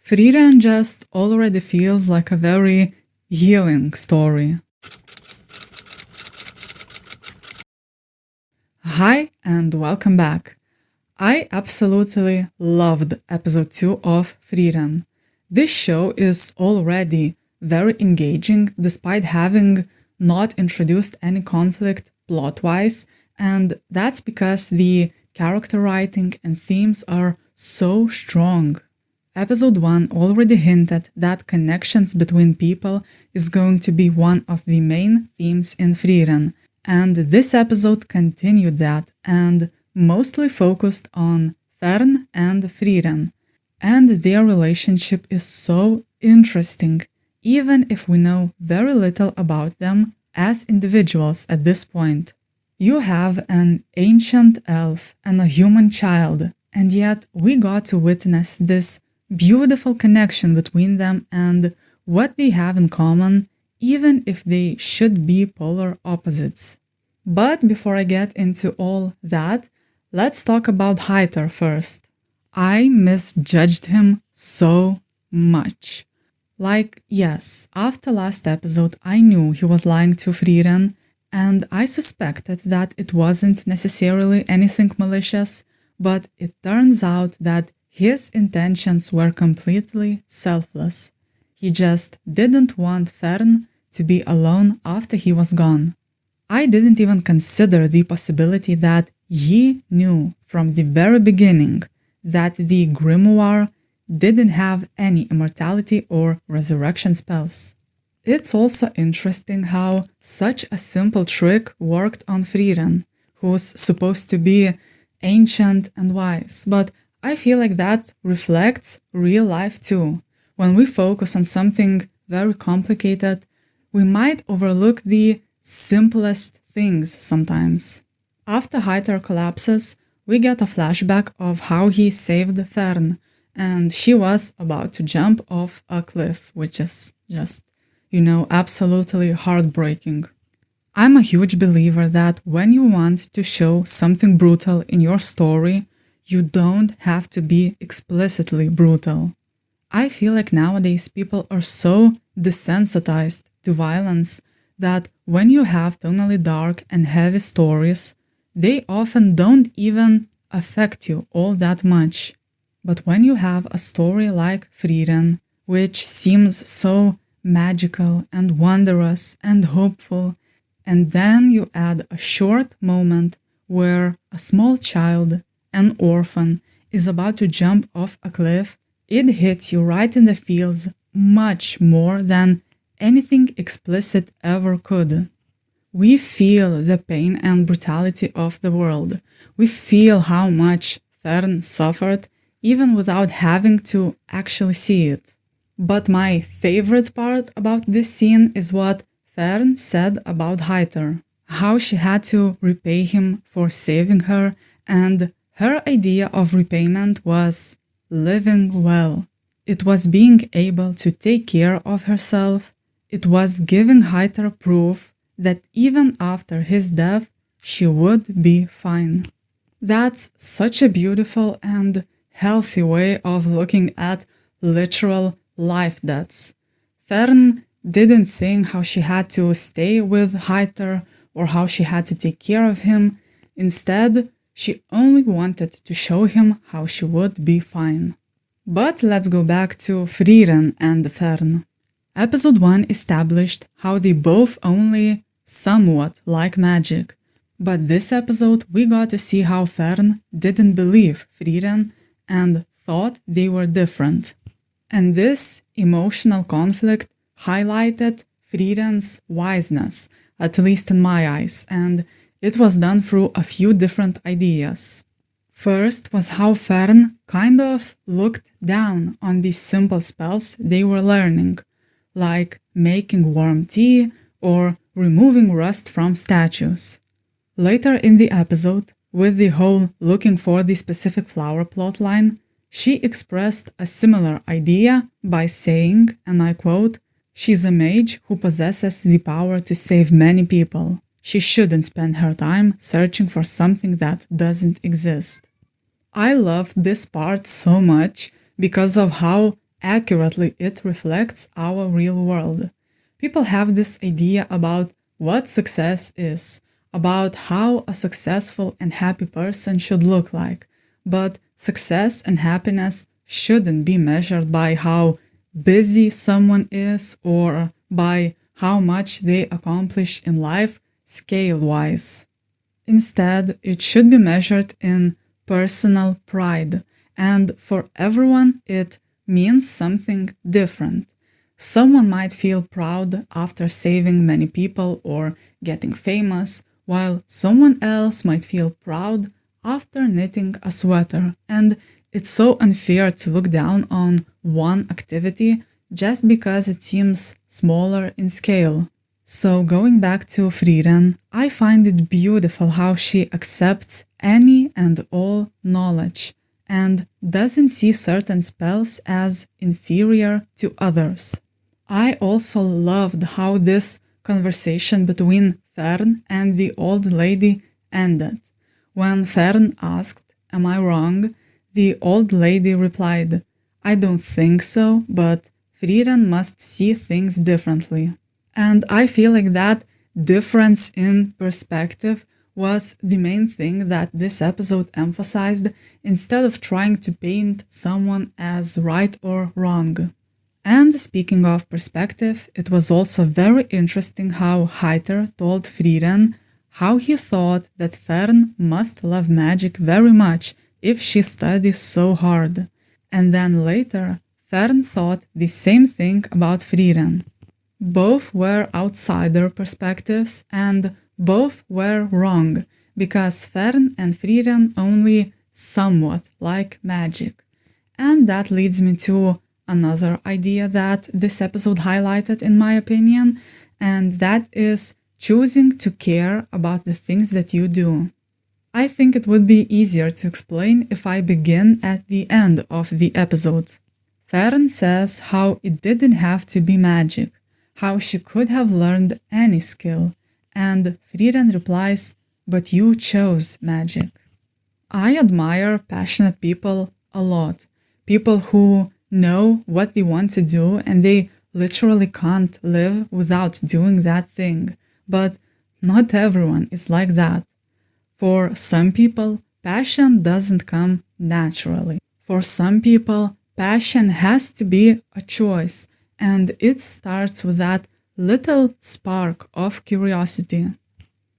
Frieren just already feels like a very healing story. Hi and welcome back. I absolutely loved episode 2 of Frieren. This show is already very engaging despite having not introduced any conflict plot-wise, and that's because the character writing and themes are so strong. Episode 1 already hinted that connections between people is going to be one of the main themes in Frieren, and this episode continued that and mostly focused on Fern and Frieren. And their relationship is so interesting, even if we know very little about them as individuals at this point. You have an ancient elf and a human child, and yet we got to witness this beautiful connection between them and what they have in common, even if they should be polar opposites. But before I get into all that, let's talk about Heiter first. I misjudged him so much. Yes, after last episode, I knew he was lying to Frieren, and I suspected that it wasn't necessarily anything malicious, but it turns out that his intentions were completely selfless. He just didn't want Fern to be alone after he was gone. I didn't even consider the possibility that he knew from the very beginning that the grimoire didn't have any immortality or resurrection spells. It's also interesting how such a simple trick worked on Frieren, who's supposed to be ancient and wise, but I feel like that reflects real life too. When we focus on something very complicated, we might overlook the simplest things sometimes. After Heiter collapses, we get a flashback of how he saved Fern, and she was about to jump off a cliff, which is just, absolutely heartbreaking. I'm a huge believer that when you want to show something brutal in your story, you don't have to be explicitly brutal. I feel like nowadays people are so desensitized to violence that when you have tonally dark and heavy stories, they often don't even affect you all that much. But when you have a story like Frieren, which seems so magical and wondrous and hopeful, and then you add a short moment where a small child, an orphan, is about to jump off a cliff, it hits you right in the feels much more than anything explicit ever could. We feel the pain and brutality of the world. We feel how much Fern suffered even without having to actually see it. But my favorite part about this scene is what Fern said about Heiter, how she had to repay him for saving her, and her idea of repayment was living well. It was being able to take care of herself. It was giving Heiter proof that even after his death, she would be fine. That's such a beautiful and healthy way of looking at literal life deaths. Fern didn't think how she had to stay with Heiter or how she had to take care of him. Instead, she only wanted to show him how she would be fine. But let's go back to Frieren and Fern. Episode 1 established how they both only somewhat like magic, but this episode we got to see how Fern didn't believe Frieren and thought they were different. And this emotional conflict highlighted Frieren's wiseness, at least in my eyes, and it was done through a few different ideas. First was how Fern kind of looked down on these simple spells they were learning, like making warm tea or removing rust from statues. Later in the episode, with the whole looking for the specific flower plotline, she expressed a similar idea by saying, and I quote, "She's a mage who possesses the power to save many people. She shouldn't spend her time searching for something that doesn't exist." I loved this part so much because of how accurately it reflects our real world. People have this idea about what success is, about how a successful and happy person should look like, but success and happiness shouldn't be measured by how busy someone is or by how much they accomplish in life scale-wise. Instead, it should be measured in personal pride, and for everyone it means something different. Someone might feel proud after saving many people or getting famous, while someone else might feel proud after knitting a sweater, and it's so unfair to look down on one activity just because it seems smaller in scale. So going back to Frieren, I find it beautiful how she accepts any and all knowledge and doesn't see certain spells as inferior to others. I also loved how this conversation between Fern and the old lady ended. When Fern asked, "Am I wrong?" the old lady replied, "I don't think so, but Frieren must see things differently." And I feel like that difference in perspective was the main thing that this episode emphasized instead of trying to paint someone as right or wrong. And speaking of perspective, it was also very interesting how Heiter told Frieren how he thought that Fern must love magic very much if she studies so hard. And then later, Fern thought the same thing about Frieren. Both were outsider perspectives and both were wrong, because Fern and Frieren only somewhat like magic. And that leads me to another idea that this episode highlighted, in my opinion, and that is choosing to care about the things that you do. I think it would be easier to explain if I begin at the end of the episode. Fern says how it didn't have to be magic, how she could have learned any skill, and Frieren replies, "But you chose magic." I admire passionate people a lot, people who know what they want to do and they literally can't live without doing that thing, but not everyone is like that. For some people, passion doesn't come naturally. For some people, passion has to be a choice, and it starts with that little spark of curiosity.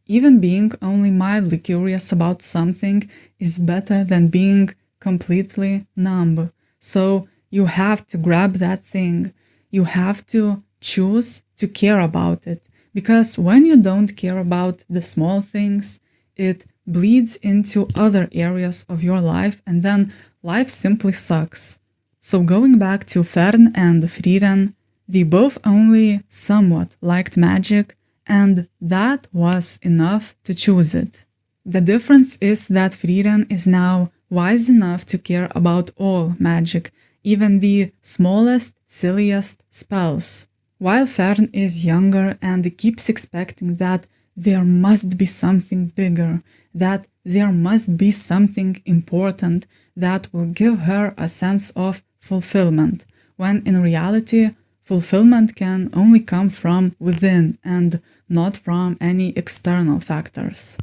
Even being only mildly curious about something is better than being completely numb. So you have to grab that thing. You have to choose to care about it. Because when you don't care about the small things, it bleeds into other areas of your life, and then life simply sucks. So going back to Fern and Frieren, they both only somewhat liked magic, and that was enough to choose it. The difference is that Frieren is now wise enough to care about all magic, even the smallest, silliest spells, while Fern is younger and keeps expecting that there must be something bigger, that there must be something important that will give her a sense of fulfillment, when in reality, fulfillment can only come from within and not from any external factors.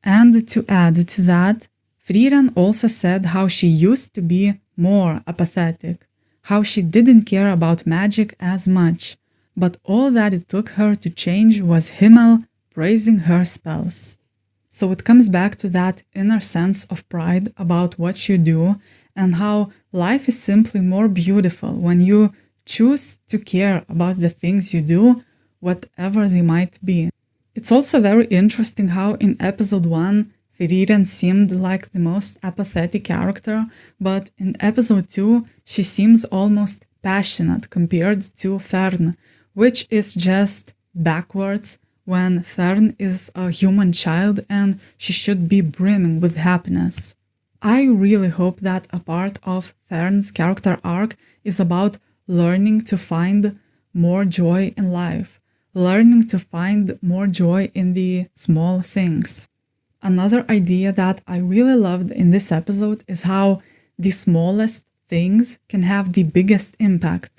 And to add to that, Frieren also said how she used to be more apathetic, how she didn't care about magic as much, but all that it took her to change was Himmel praising her spells. So it comes back to that inner sense of pride about what you do and how life is simply more beautiful when you choose to care about the things you do, whatever they might be. It's also very interesting how in episode 1, Frieren seemed like the most apathetic character, but in episode 2, she seems almost passionate compared to Fern, which is just backwards when Fern is a human child and she should be brimming with happiness. I really hope that a part of Fern's character arc is about learning to find more joy in life, learning to find more joy in the small things. Another idea that I really loved in this episode is how the smallest things can have the biggest impact.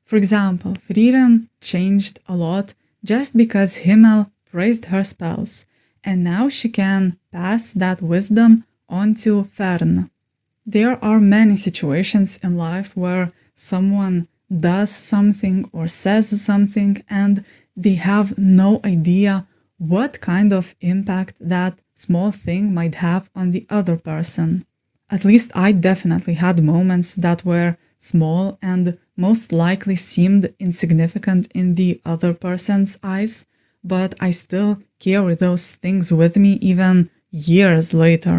For example, Frieren changed a lot just because Himmel praised her spells, and now she can pass that wisdom on to Fern. There are many situations in life where someone does something or says something and they have no idea what kind of impact that small thing might have on the other person. At least I definitely had moments that were small and most likely seemed insignificant in the other person's eyes, but I still carry those things with me even years later.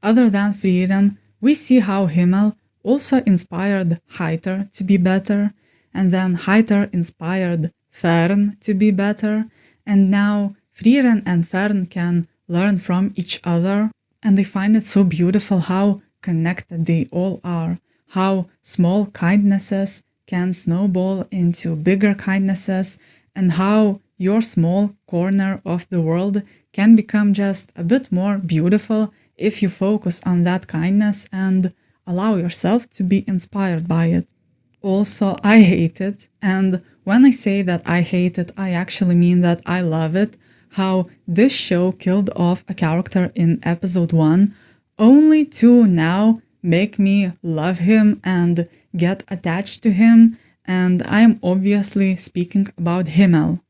Other than Frieren, we see how Himmel also inspired Heiter to be better, and then Heiter inspired Fern to be better, and now Frieren and Fern can learn from each other, and I find it so beautiful how connected they all are, how small kindnesses can snowball into bigger kindnesses, and how your small corner of the world can become just a bit more beautiful if you focus on that kindness and allow yourself to be inspired by it. Also, I hate it, and when I say that I hate it, I actually mean that I love it, how this show killed off a character in episode 1, only to now make me love him and get attached to him, and I am obviously speaking about Himmel.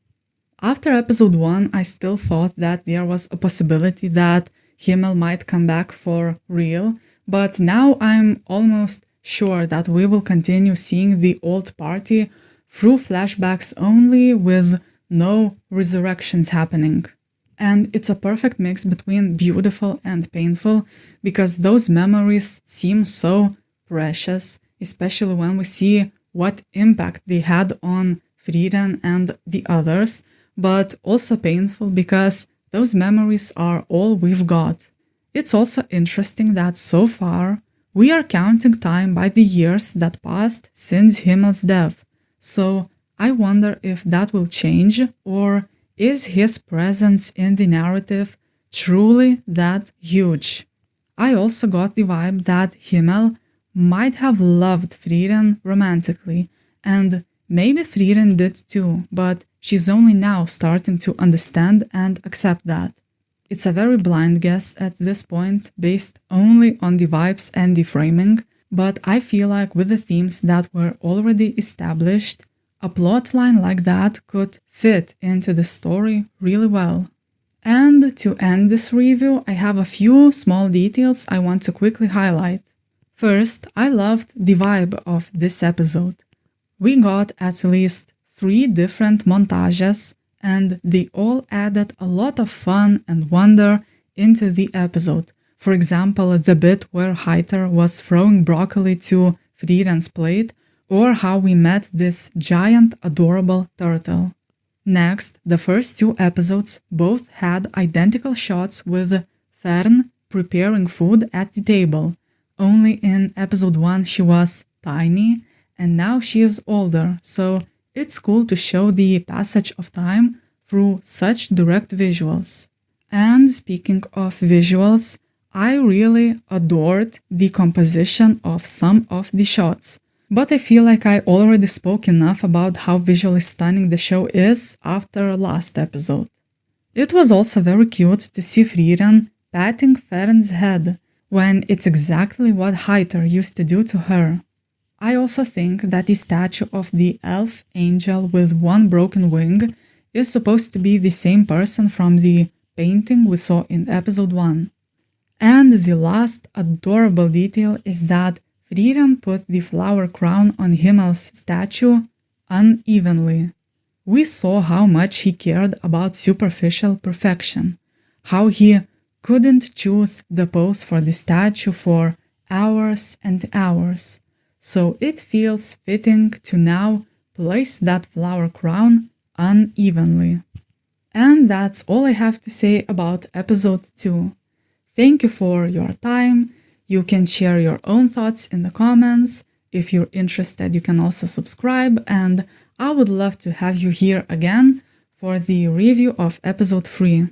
After episode 1, I still thought that there was a possibility that Himmel might come back for real, but now I'm almost sure that we will continue seeing the old party through flashbacks only with no resurrections happening. And it's a perfect mix between beautiful and painful because those memories seem so precious, especially when we see what impact they had on Frieren and the others, but also painful because those memories are all we've got. It's also interesting that so far we are counting time by the years that passed since Himmel's death, so I wonder if that will change, or is his presence in the narrative truly that huge? I also got the vibe that Himmel might have loved Frieren romantically, and maybe Frieren did too, but she's only now starting to understand and accept that. It's a very blind guess at this point, based only on the vibes and the framing, but I feel like with the themes that were already established, a plotline like that could fit into the story really well. And to end this review, I have a few small details I want to quickly highlight. First, I loved the vibe of this episode. We got at least 3 different montages, and they all added a lot of fun and wonder into the episode. For example, the bit where Heiter was throwing broccoli to Frieren's plate, or how we met this giant adorable turtle. Next, the first 2 episodes both had identical shots with Fern preparing food at the table. Only in episode 1 she was tiny, and now she is older, so it's cool to show the passage of time through such direct visuals. And speaking of visuals, I really adored the composition of some of the shots. But I feel like I already spoke enough about how visually stunning the show is after last episode. It was also very cute to see Frieren patting Fern's head, when it's exactly what Heiter used to do to her. I also think that the statue of the elf angel with one broken wing is supposed to be the same person from the painting we saw in episode 1. And the last adorable detail is that Frieren put the flower crown on Himmel's statue unevenly. We saw how much he cared about superficial perfection, how he couldn't choose the pose for the statue for hours and hours, so it feels fitting to now place that flower crown unevenly. And that's all I have to say about episode 2. Thank you for your time. You can share your own thoughts in the comments. If you're interested, you can also subscribe, and I would love to have you here again for the review of episode 3.